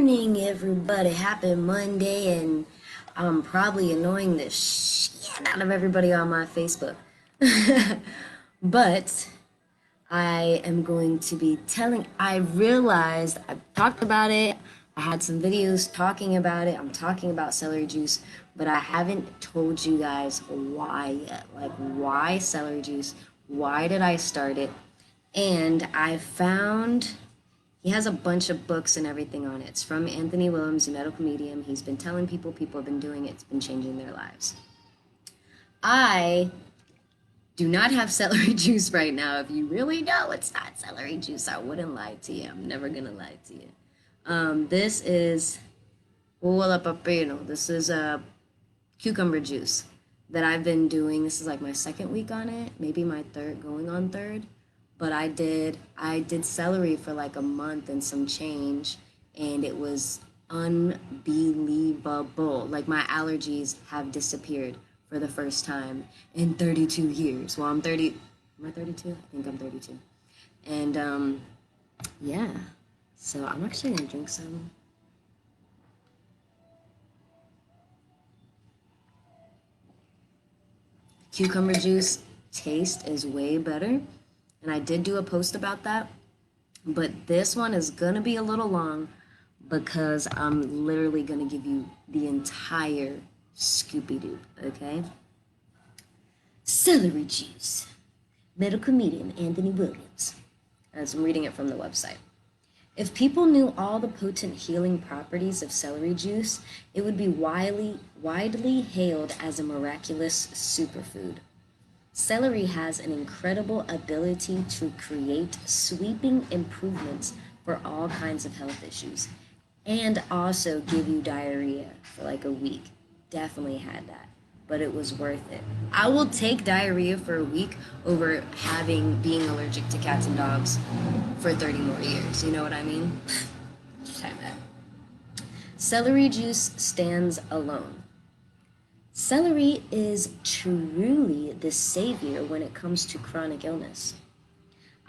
morning, everybody. Happy Monday, and I'm probably annoying the shit out of everybody on my Facebook. But I am going to be I realized I've talked about it. I had some videos talking about it. I'm talking about celery juice, but I haven't told you guys why yet. Like, why celery juice? Why did I start it? And I found he has a bunch of books and everything on it. It's from Anthony Williams, a medical medium. He's been telling people have been doing it. It's been changing their lives. I do not have celery juice right now. If you really know it's not celery juice, I wouldn't lie to you. I'm never going to lie to you. This is, this is a cucumber juice that I've been doing. This is like my second week on it, maybe my third, going on third. But I did celery for like a month and some change, and it was unbelievable. Like, my allergies have disappeared for the first time in 32 years. Well, I'm 30. Am I 32? I think I'm 32. And yeah. So I'm actually gonna drink some. Cucumber juice taste is way better. And I did do a post about that, but this one is gonna be a little long because I'm literally gonna give you the entire Scoopy-Doo, okay? Celery juice. Medical medium Anthony Williams. As I'm reading it from the website. If people knew all the potent healing properties of celery juice, it would be widely hailed as a miraculous superfood. Celery has an incredible ability to create sweeping improvements for all kinds of health issues and also give you diarrhea for like a week. Definitely had that, but it was worth it. I will take diarrhea for a week over being allergic to cats and dogs for 30 more years. You know what I mean? Just have that. Celery juice stands alone. Celery is truly the savior when it comes to chronic illness.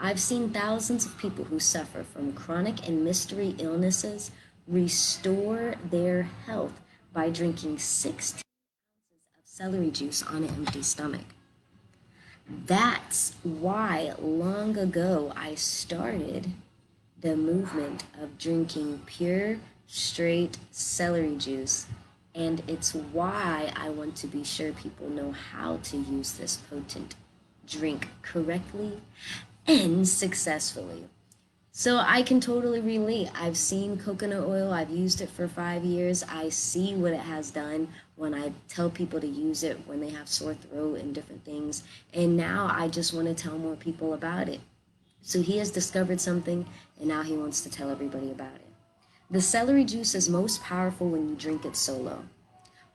I've seen thousands of people who suffer from chronic and mystery illnesses restore their health by drinking 16 ounces of celery juice on an empty stomach. That's why long ago I started the movement of drinking pure, straight celery juice. And it's why I want to be sure people know how to use this potent drink correctly and successfully. So I can totally relate. I've seen coconut oil. I've used it for 5 years. I see what it has done when I tell people to use it when they have sore throat and different things. And now I just want to tell more people about it. So he has discovered something, and now he wants to tell everybody about it. The celery juice is most powerful when you drink it solo.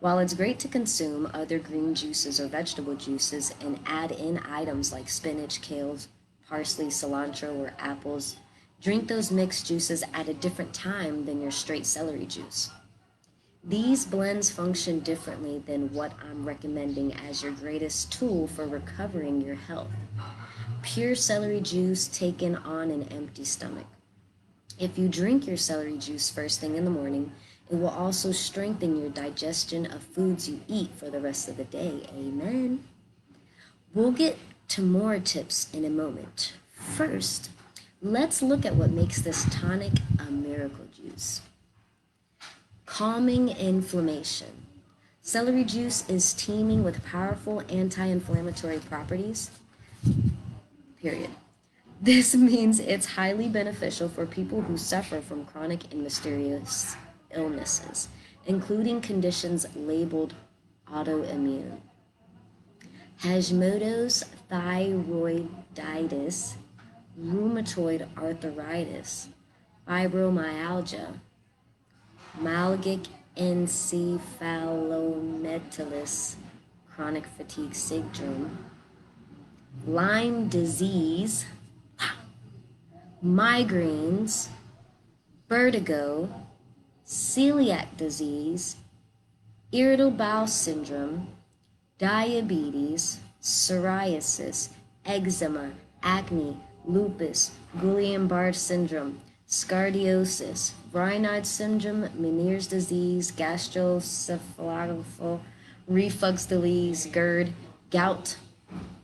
While it's great to consume other green juices or vegetable juices and add in items like spinach, kale, parsley, cilantro, or apples, drink those mixed juices at a different time than your straight celery juice. These blends function differently than what I'm recommending as your greatest tool for recovering your health. Pure celery juice taken on an empty stomach. If you drink your celery juice first thing in the morning, it will also strengthen your digestion of foods you eat for the rest of the day. Amen. We'll get to more tips in a moment. First, let's look at what makes this tonic a miracle juice. Calming inflammation. Celery juice is teeming with powerful anti-inflammatory properties. Period. This means it's highly beneficial for people who suffer from chronic and mysterious illnesses, including conditions labeled autoimmune. Hashimoto's thyroiditis, rheumatoid arthritis, fibromyalgia, myalgic encephalometalis, chronic fatigue syndrome, Lyme disease, migraines, vertigo, celiac disease, irritable bowel syndrome, diabetes, psoriasis, eczema, acne, lupus, Guillain-Barré syndrome, scoliosis, Raynaud's syndrome, Meniere's disease, gastroesophageal reflux disease, GERD, gout,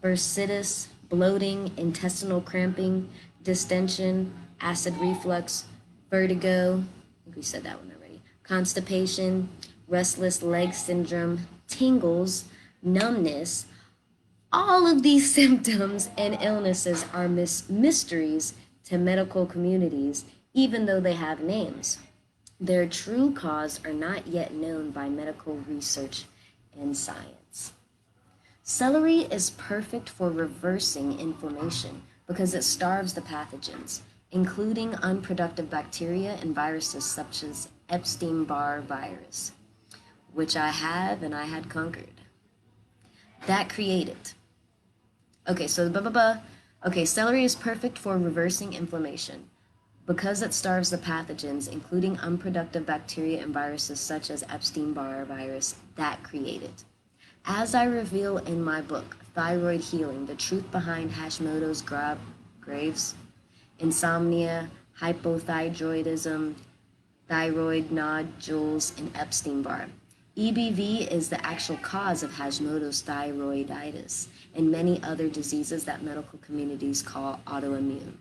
bursitis, bloating, intestinal cramping, distension, acid reflux, vertigo, I think we said that one already, constipation, restless leg syndrome, tingles, numbness. All of these symptoms and illnesses are mysteries to medical communities, even though they have names. Their true cause are not yet known by medical research and science. Celery is perfect for reversing inflammation because it starves the pathogens, including unproductive bacteria and viruses such as Epstein-Barr virus, which I have and I had conquered. That created. Okay, so Okay, celery is perfect for reversing inflammation because it starves the pathogens, including unproductive bacteria and viruses such as Epstein-Barr virus, that created. As I reveal in my book, Thyroid Healing, the truth behind Hashimoto's graves, insomnia, hypothyroidism, thyroid nodules, and Epstein-Barr. EBV is the actual cause of Hashimoto's thyroiditis and many other diseases that medical communities call autoimmune.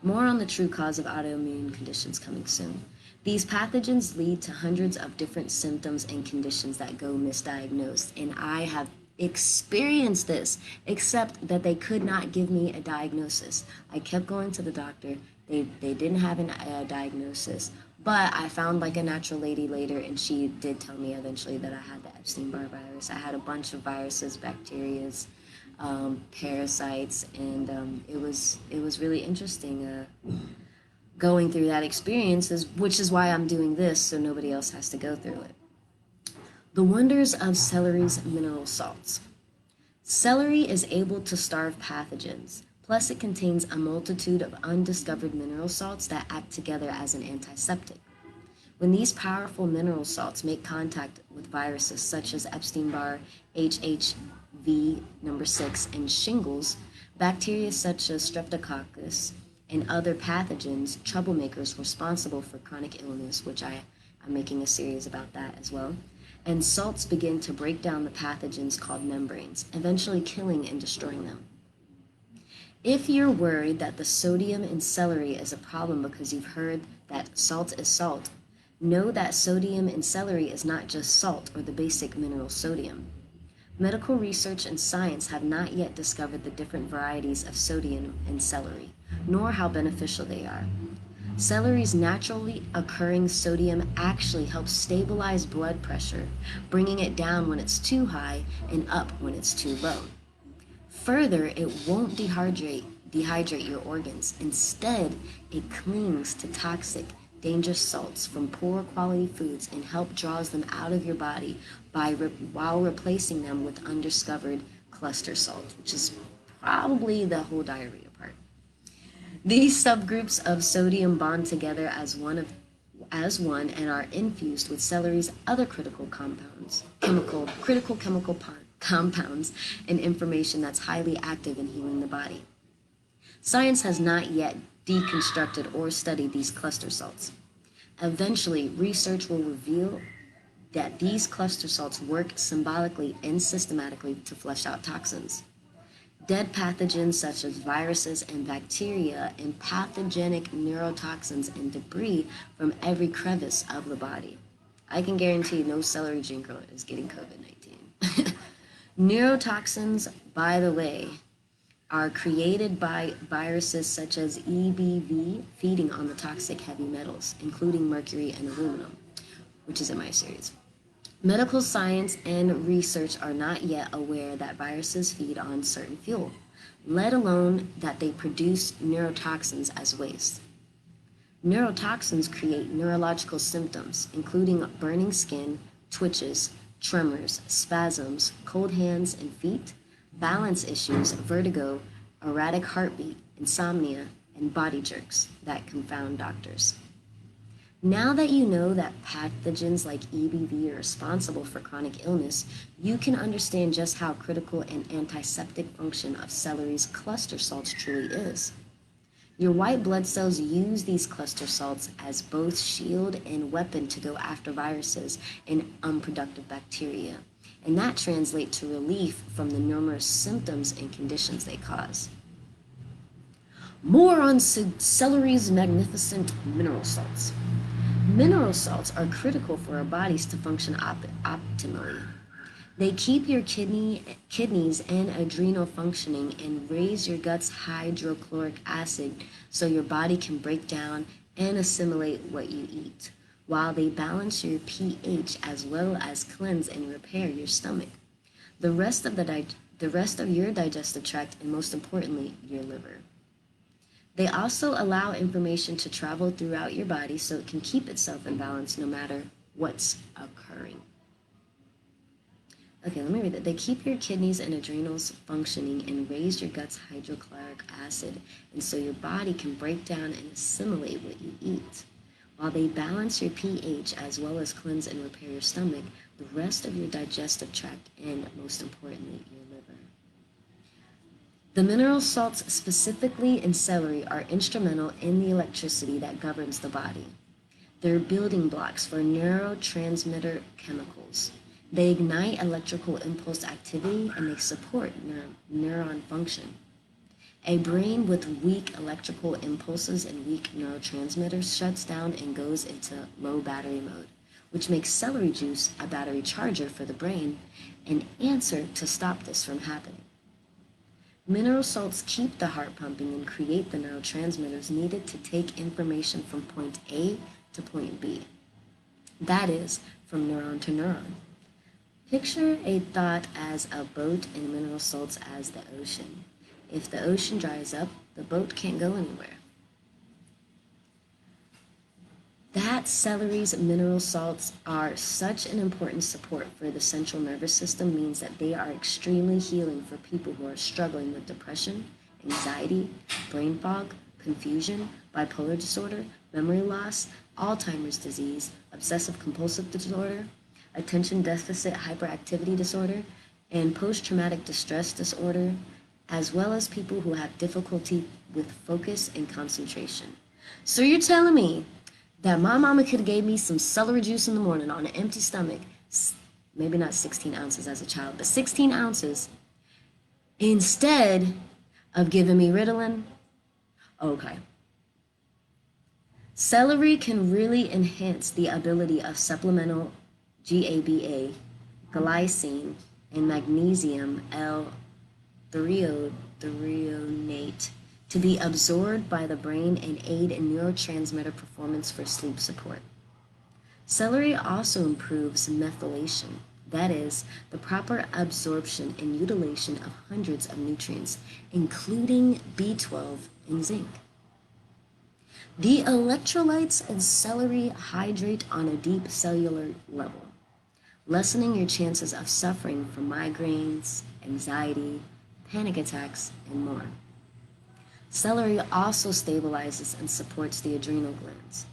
More on the true cause of autoimmune conditions coming soon. These pathogens lead to hundreds of different symptoms and conditions that go misdiagnosed, and I have experienced this, except that they could not give me a diagnosis. I kept going to the doctor. They didn't have a diagnosis, but I found like a natural lady later, and she did tell me eventually that I had the Epstein-Barr virus. I had a bunch of viruses, bacterias, parasites, and it was really interesting going through that experience, which is why I'm doing this, so nobody else has to go through it. The wonders of celery's mineral salts. Celery is able to starve pathogens. Plus, it contains a multitude of undiscovered mineral salts that act together as an antiseptic. When these powerful mineral salts make contact with viruses such as Epstein-Barr, HHV number 6, and shingles, bacteria such as Streptococcus, and other pathogens, troublemakers responsible for chronic illness, which I'm making a series about that as well, and salts begin to break down the pathogens called membranes, eventually killing and destroying them. If you're worried that the sodium in celery is a problem because you've heard that salt is salt, know that sodium in celery is not just salt or the basic mineral sodium. Medical research and science have not yet discovered the different varieties of sodium in celery, nor how beneficial they are. Celery's naturally occurring sodium actually helps stabilize blood pressure, bringing it down when it's too high and up when it's too low. Further, it won't dehydrate your organs. Instead, it clings to toxic, dangerous salts from poor quality foods and draws them out of your body while replacing them with undiscovered cluster salt, which is probably the whole diarrhea part. These subgroups of sodium bond together as one and are infused with celery's other critical chemical compounds and information that's highly active in healing the body. Science has not yet deconstructed or studied these cluster salts. Eventually, research will reveal that these cluster salts work symbolically and systematically to flush out toxins. Dead pathogens such as viruses and bacteria and pathogenic neurotoxins and debris from every crevice of the body. I can guarantee no celery drinker is getting COVID-19. Neurotoxins, by the way, are created by viruses such as EBV feeding on the toxic heavy metals, including mercury and aluminum, which is in my series. Medical science and research are not yet aware that viruses feed on certain fuel, let alone that they produce neurotoxins as waste. Neurotoxins create neurological symptoms, including burning skin, twitches, tremors, spasms, cold hands and feet, balance issues, vertigo, erratic heartbeat, insomnia, and body jerks that confound doctors. Now that you know that pathogens like EBV are responsible for chronic illness, you can understand just how critical an antiseptic function of celery's cluster salts truly is. Your white blood cells use these cluster salts as both shield and weapon to go after viruses and unproductive bacteria, and that translates to relief from the numerous symptoms and conditions they cause. More on celery's magnificent mineral salts. Mineral salts are critical for our bodies to function optimally. They keep your kidneys and adrenal functioning and raise your gut's hydrochloric acid so your body can break down and assimilate what you eat, while they balance your pH as well as cleanse and repair your stomach, the rest of your digestive tract, and most importantly, your liver. They also allow information to travel throughout your body so it can keep itself in balance no matter what's occurring. Okay, let me read that. They keep your kidneys and adrenals functioning and raise your gut's hydrochloric acid, and so your body can break down and assimilate what you eat. While they balance your pH as well as cleanse and repair your stomach, the rest of your digestive tract, and most importantly, your liver. The mineral salts, specifically in celery, are instrumental in the electricity that governs the body. They're building blocks for neurotransmitter chemicals. They ignite electrical impulse activity and they support neuron function. A brain with weak electrical impulses and weak neurotransmitters shuts down and goes into low battery mode, which makes celery juice a battery charger for the brain, an answer to stop this from happening. Mineral salts keep the heart pumping and create the neurotransmitters needed to take information from point A to point B. That is, from neuron to neuron. Picture a thought as a boat and mineral salts as the ocean. If the ocean dries up, the boat can't go anywhere. That celery's mineral salts are such an important support for the central nervous system means that they are extremely healing for people who are struggling with depression, anxiety, brain fog, confusion, bipolar disorder, memory loss, Alzheimer's disease, obsessive compulsive disorder, attention deficit hyperactivity disorder, and post-traumatic distress disorder, as well as people who have difficulty with focus and concentration. So you're telling me that my mama could have gave me some celery juice in the morning on an empty stomach, maybe not 16 ounces as a child, but 16 ounces, instead of giving me Ritalin? Okay. Celery can really enhance the ability of supplemental GABA, glycine, and magnesium L-threonate to be absorbed by the brain and aid in neurotransmitter performance for sleep support. Celery also improves methylation, that is, the proper absorption and utilization of hundreds of nutrients, including B12 and zinc. The electrolytes in celery hydrate on a deep cellular level, lessening your chances of suffering from migraines, anxiety, panic attacks, and more. Celery also stabilizes and supports the adrenal glands,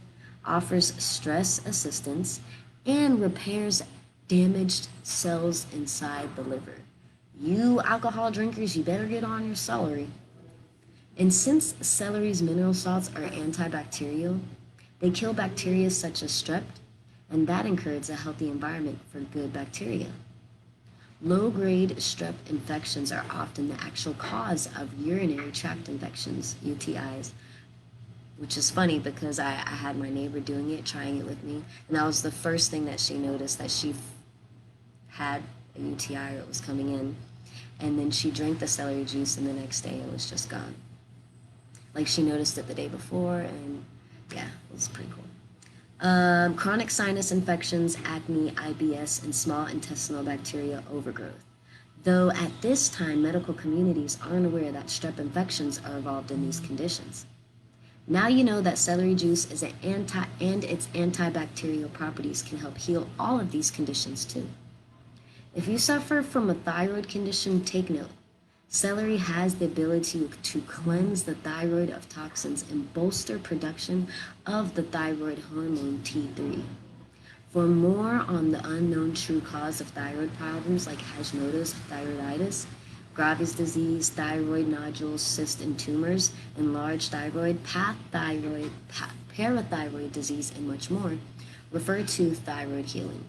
offers stress assistance, and repairs damaged cells inside the liver. You alcohol drinkers, you better get on your celery. And since celery's mineral salts are antibacterial, they kill bacteria such as strep, and that encourages a healthy environment for good bacteria. Low-grade strep infections are often the actual cause of urinary tract infections, UTIs, which is funny because I had my neighbor doing it, trying it with me, and that was the first thing that she noticed, that she had a UTI or it was coming in, and then she drank the celery juice and the next day it was just gone. Like she noticed it the day before, and yeah, it was pretty cool. Chronic sinus infections, acne, IBS, and small intestinal bacteria overgrowth. Though at this time, medical communities aren't aware that strep infections are involved in these conditions. Now you know that celery juice is its antibacterial properties can help heal all of these conditions too. If you suffer from a thyroid condition, take note. Celery has the ability to cleanse the thyroid of toxins and bolster production of the thyroid hormone T3. For more on the unknown true cause of thyroid problems like Hashimoto's thyroiditis, Graves' disease, thyroid nodules, cysts and tumors, enlarged thyroid, parathyroid disease, and much more, refer to thyroid healing.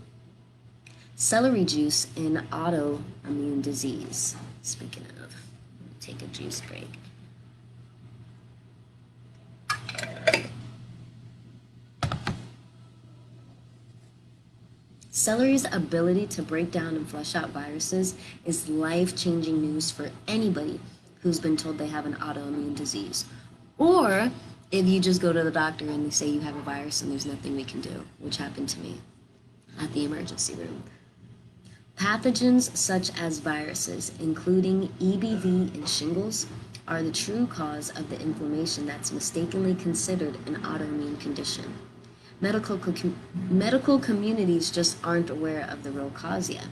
Celery juice in autoimmune disease. Speaking of, take a juice break. Celery's ability to break down and flush out viruses is life-changing news for anybody who's been told they have an autoimmune disease. Or if you just go to the doctor and they say you have a virus and there's nothing we can do, which happened to me at the emergency room. Pathogens such as viruses, including EBV and shingles, are the true cause of the inflammation that's mistakenly considered an autoimmune condition. Medical communities just aren't aware of the real cause yet.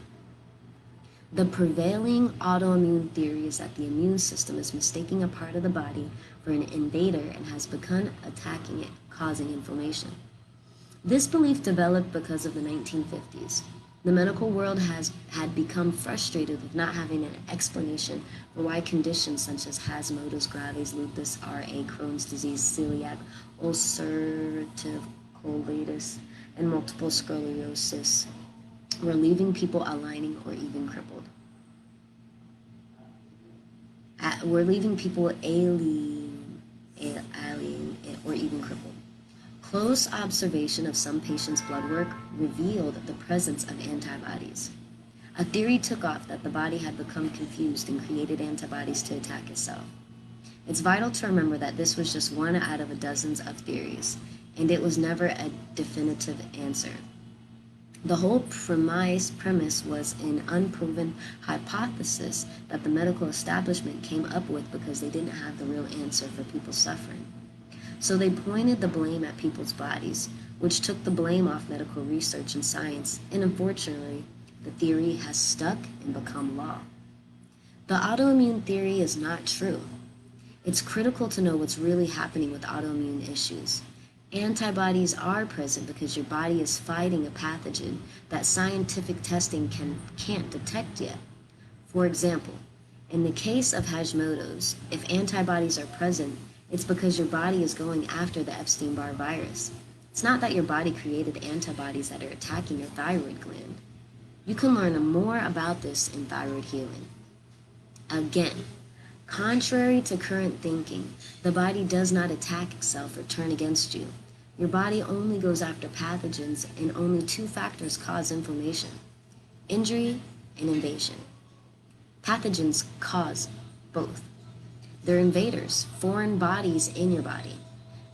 The prevailing autoimmune theory is that the immune system is mistaking a part of the body for an invader and has begun attacking it, causing inflammation. This belief developed because of the 1950s. The medical world had become frustrated with not having an explanation for why conditions such as Hashimoto's, Graves, lupus, RA, Crohn's disease, celiac, ulcerative colitis, and multiple sclerosis were leaving people aligning or even crippled. We're leaving people alien or even crippled. Close observation of some patients' blood work revealed the presence of antibodies. A theory took off that the body had become confused and created antibodies to attack itself. It's vital to remember that this was just one out of dozens of theories, and it was never a definitive answer. The whole premise was an unproven hypothesis that the medical establishment came up with because they didn't have the real answer for people suffering. So they pointed the blame at people's bodies, which took the blame off medical research and science, and unfortunately, the theory has stuck and become law. The autoimmune theory is not true. It's critical to know what's really happening with autoimmune issues. Antibodies are present because your body is fighting a pathogen that scientific testing can't detect yet. For example, in the case of Hashimoto's, if antibodies are present, it's because your body is going after the Epstein-Barr virus. It's not that your body created antibodies that are attacking your thyroid gland. You can learn more about this in thyroid healing. Again, contrary to current thinking, the body does not attack itself or turn against you. Your body only goes after pathogens, and only two factors cause inflammation: injury and invasion. Pathogens cause both. They're invaders, foreign bodies in your body,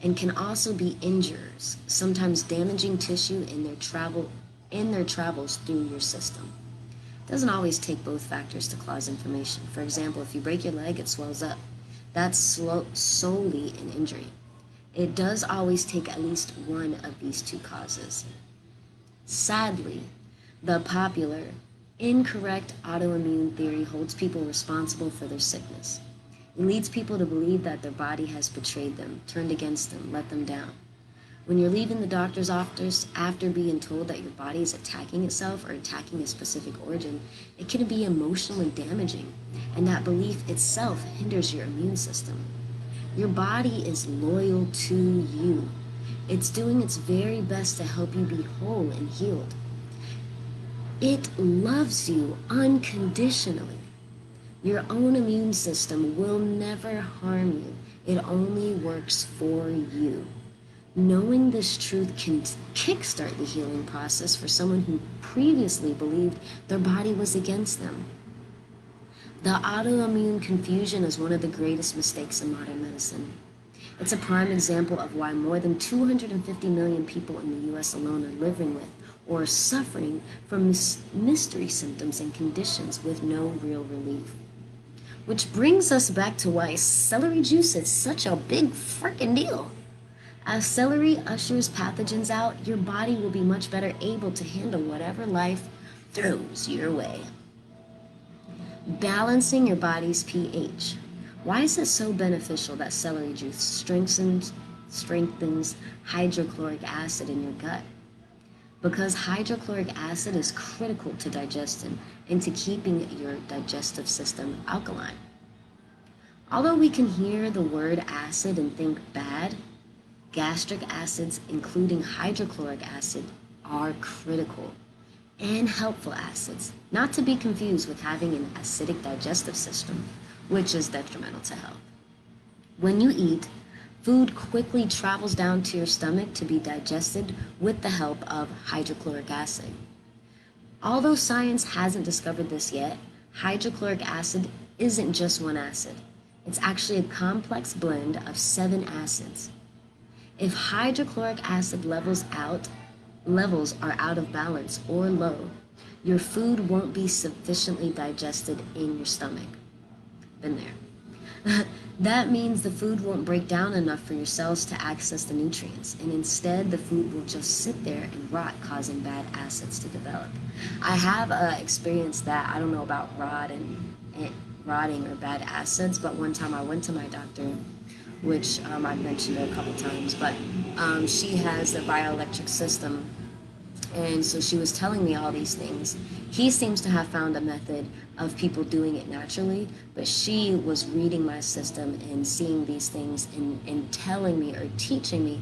and can also be injurers, sometimes damaging tissue in their travels through your system. It doesn't always take both factors to cause inflammation. For example, if you break your leg, it swells up. That's solely an injury. It does always take at least one of these two causes. Sadly, the popular, incorrect autoimmune theory holds people responsible for their sickness. It leads people to believe that their body has betrayed them, turned against them, let them down. When you're leaving the doctor's office after being told that your body is attacking itself or attacking a specific organ, it can be emotionally damaging, and that belief itself hinders your immune system. Your body is loyal to you. It's doing its very best to help you be whole and healed. It loves you unconditionally. Your own immune system will never harm you. It only works for you. Knowing this truth can kickstart the healing process for someone who previously believed their body was against them. The autoimmune confusion is one of the greatest mistakes in modern medicine. It's a prime example of why more than 250 million people in the US alone are living with or suffering from mystery symptoms and conditions with no real relief. Which brings us back to why celery juice is such a big freaking deal. As celery ushers pathogens out, your body will be much better able to handle whatever life throws your way. Balancing your body's pH. Why is it so beneficial that celery juice strengthens hydrochloric acid in your gut? because hydrochloric acid is critical to digestion and to keeping your digestive system alkaline. Although we can hear the word acid and think bad, gastric acids, including hydrochloric acid, are critical and helpful acids, not to be confused with having an acidic digestive system, which is detrimental to health. When you eat, food quickly travels down to your stomach to be digested with the help of hydrochloric acid. Although science hasn't discovered this yet, hydrochloric acid isn't just one acid. It's actually a complex blend of 7 acids. If hydrochloric acid levels are out of balance or low, your food won't be sufficiently digested in your stomach. Been there. That means the food won't break down enough for your cells to access the nutrients, and instead the food will just sit there and rot, causing bad acids to develop. I have experienced that. I don't know about rotting or bad acids, but one time I went to my doctor, which I've mentioned a couple times, but she has a bioelectric system, and so she was telling me all these things. He seems to have found a method of people doing it naturally, but she was reading my system and seeing these things and telling me or teaching me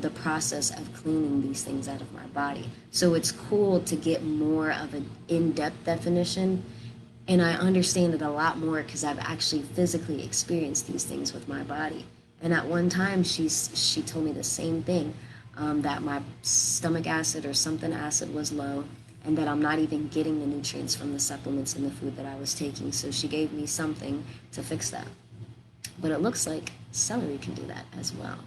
the process of cleaning these things out of my body. So it's cool to get more of an in-depth definition, and I understand it a lot more because I've actually physically experienced these things with my body. And at one time, she told me the same thing, that my stomach acid or something acid was low, and that I'm not even getting the nutrients from the supplements in the food that I was taking. So she gave me something to fix that. But it looks like celery can do that as well.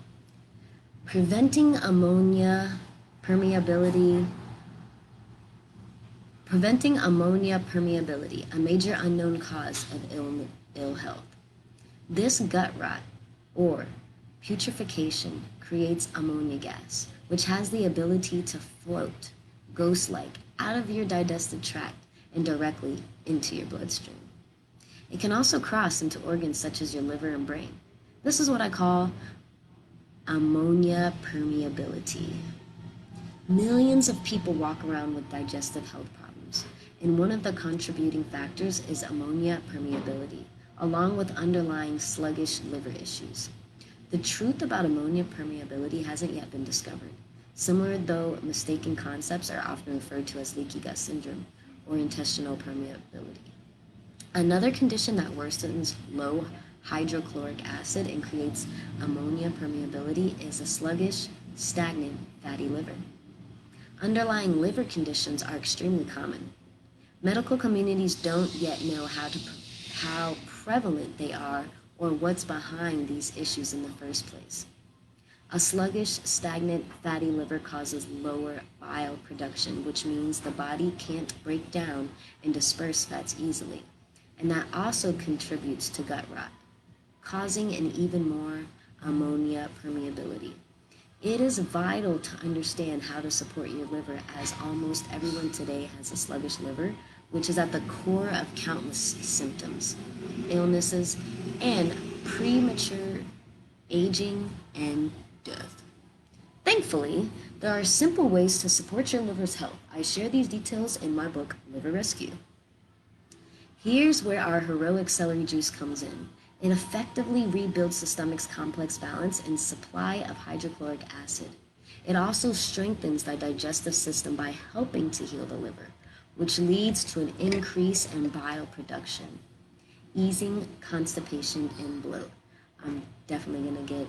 Preventing ammonia permeability, a major unknown cause of ill health. This gut rot, or putrefaction, creates ammonia gas, which has the ability to float, ghost-like, out of your digestive tract and directly into your bloodstream. It can also cross into organs such as your liver and brain. This is what I call ammonia permeability. Millions of people walk around with digestive health problems, and one of the contributing factors is ammonia permeability, along with underlying sluggish liver issues. The truth about ammonia permeability hasn't yet been discovered. Similar, though mistaken concepts are often referred to as leaky gut syndrome or intestinal permeability. Another condition that worsens low hydrochloric acid and creates ammonia permeability is a sluggish, stagnant, fatty liver. Underlying liver conditions are extremely common. Medical communities don't yet know how prevalent they are or what's behind these issues in the first place. A sluggish, stagnant, fatty liver causes lower bile production, which means the body can't break down and disperse fats easily, and that also contributes to gut rot, causing an even more ammonia permeability. It is vital to understand how to support your liver, as almost everyone today has a sluggish liver, which is at the core of countless symptoms, illnesses, and premature aging and death. Thankfully, there are simple ways to support your liver's health. I share these details in my book, Liver Rescue. Here's where our heroic celery juice comes in. It effectively rebuilds the stomach's complex balance and supply of hydrochloric acid. It also strengthens the digestive system by helping to heal the liver, which leads to an increase in bile production, easing constipation and bloat. I'm definitely going to get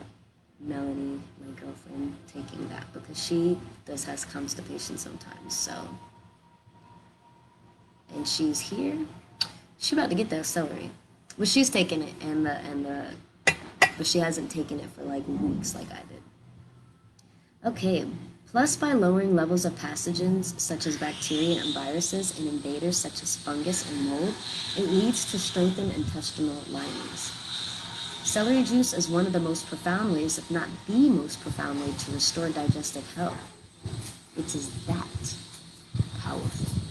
Melanie, my girlfriend, taking that because she has constipation sometimes. So, and she's here. She's about to get that celery. Well, she's taking it, but she hasn't taken it for like weeks like I did. Okay, plus by lowering levels of pathogens such as bacteria and viruses and invaders such as fungus and mold, it leads to strengthened intestinal linings. Celery juice is one of the most profound ways, if not the most profound way, to restore digestive health. It is that powerful.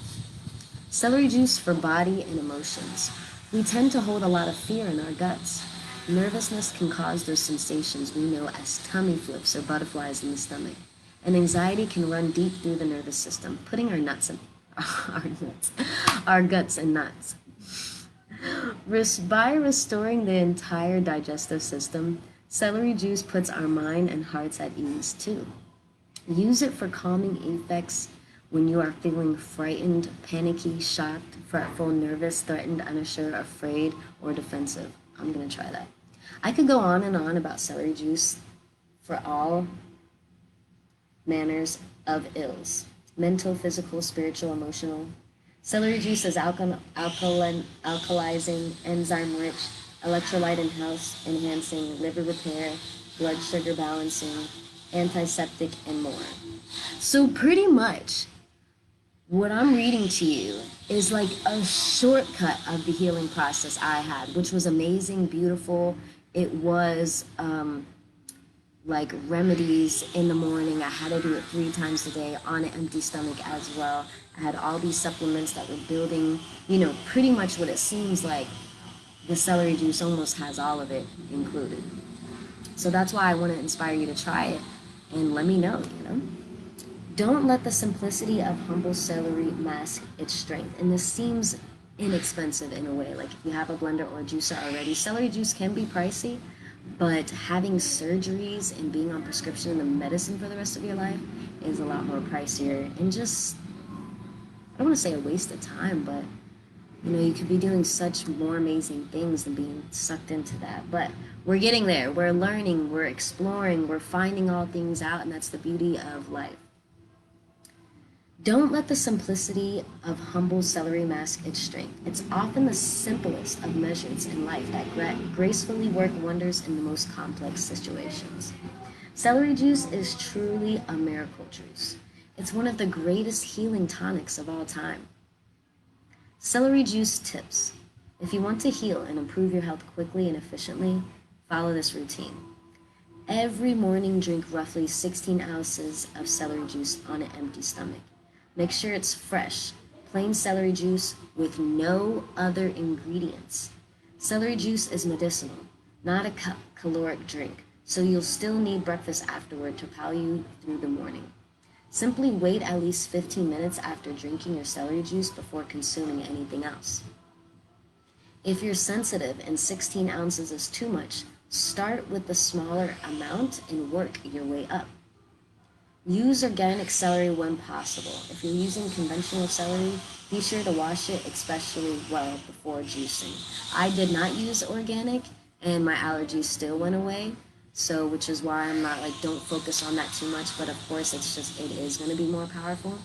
Celery juice for body and emotions. We tend to hold a lot of fear in our guts. Nervousness can cause those sensations we know as tummy flips or butterflies in the stomach. and anxiety can run deep through the nervous system, putting our our guts in knots. By restoring the entire digestive system, celery juice puts our mind and hearts at ease too. Use it for calming effects when you are feeling frightened, panicky, shocked, fretful, nervous, threatened, unsure, afraid, or defensive. I'm going to try that. I could go on and on about celery juice for all manners of ills: mental, physical, spiritual, emotional. Celery juice is alkalizing, enzyme rich, electrolyte and health enhancing, liver repair, blood sugar balancing, antiseptic, and more. So, pretty much, what I'm reading to you is like a shortcut of the healing process I had, which was amazing, beautiful. It was like remedies in the morning. I had to do it 3 times a day on an empty stomach as well. I had all these supplements that were building, pretty much what it seems like the celery juice almost has all of it included. So that's why I want to inspire you to try it and let me know. Don't let the simplicity of humble celery mask its strength. And this seems inexpensive in a way. Like if you have a blender or a juicer already, celery juice can be pricey, but having surgeries and being on prescription and medicine for the rest of your life is a lot more pricier and just, I don't want to say a waste of time, but you could be doing such more amazing things than being sucked into that. But we're getting there. We're learning, we're exploring, we're finding all things out, and that's the beauty of life. Don't let the simplicity of humble celery mask its strength. It's often the simplest of measures in life that gracefully work wonders in the most complex situations. Celery juice is truly a miracle juice. It's one of the greatest healing tonics of all time. Celery juice tips. If you want to heal and improve your health quickly and efficiently, follow this routine. Every morning, drink roughly 16 ounces of celery juice on an empty stomach. Make sure it's fresh, plain celery juice with no other ingredients. Celery juice is medicinal, not a caloric drink, so you'll still need breakfast afterward to power you through the morning. Simply wait at least 15 minutes after drinking your celery juice before consuming anything else. If you're sensitive and 16 ounces is too much, start with the smaller amount and work your way up. Use organic celery when possible. If you're using conventional celery, be sure to wash it especially well before juicing. I did not use organic, and my allergies still went away, so which is why I'm not don't focus on that too much, but of course it is going to be more powerful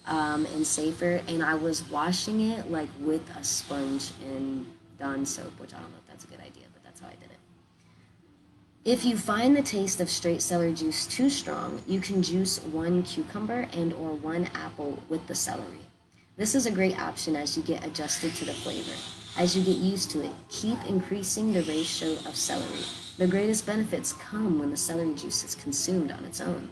and safer. And I was washing it with a sponge and Dawn soap, which I don't know if that's a good idea, but that's how I did it. If you find the taste of straight celery juice too strong, you can juice 1 cucumber and or 1 apple with the celery. This is a great option as you get adjusted to the flavor. As you get used to it, keep increasing the ratio of celery. The greatest benefits come when the celery juice is consumed on its own.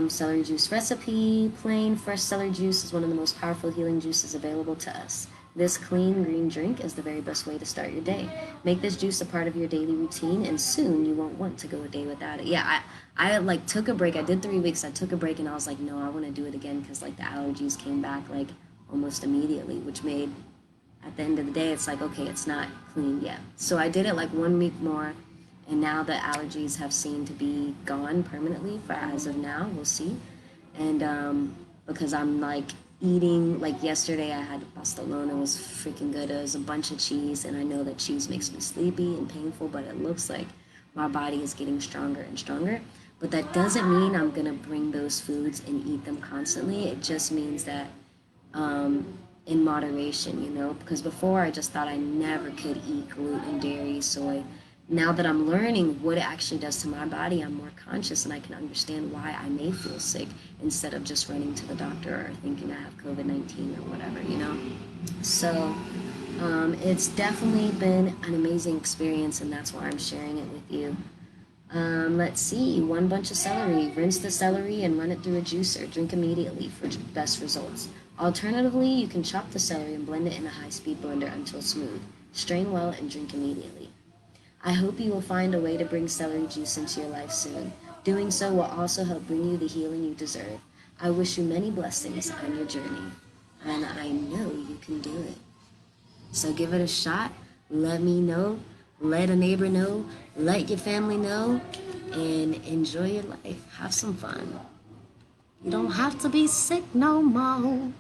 Celery juice recipe. Plain, fresh celery juice is one of the most powerful healing juices available to us. This clean green drink is the very best way to start your day. Make this juice a part of your daily routine, and soon you won't want to go a day without it. Yeah, I took a break. I did 3 weeks. I took a break, and I was like, no, I want to do it again because the allergies came back almost immediately, which made, at the end of the day, it's okay, it's not clean yet. So I did it 1 week more, and now the allergies have seemed to be gone permanently for as of now. We'll see. And because I'm eating, yesterday I had pastelone. It was freaking good. It was a bunch of cheese, and I know that cheese makes me sleepy and painful, but it looks like my body is getting stronger and stronger. But that doesn't mean I'm gonna bring those foods and eat them constantly. It just means that in moderation, because before I just thought I never could eat gluten, dairy, soy. Now that I'm learning what it actually does to my body, I'm more conscious and I can understand why I may feel sick instead of just running to the doctor or thinking I have COVID-19 or whatever, So it's definitely been an amazing experience, and that's why I'm sharing it with you. Let's see, 1 bunch of celery. Rinse the celery and run it through a juicer. Drink immediately for best results. Alternatively, you can chop the celery and blend it in a high-speed blender until smooth. Strain well and drink immediately. I hope you will find a way to bring celery juice into your life soon. Doing so will also help bring you the healing you deserve. I wish you many blessings on your journey, and I know you can do it. So give it a shot. Let me know. Let a neighbor know. Let your family know. And enjoy your life. Have some fun. You don't have to be sick no more.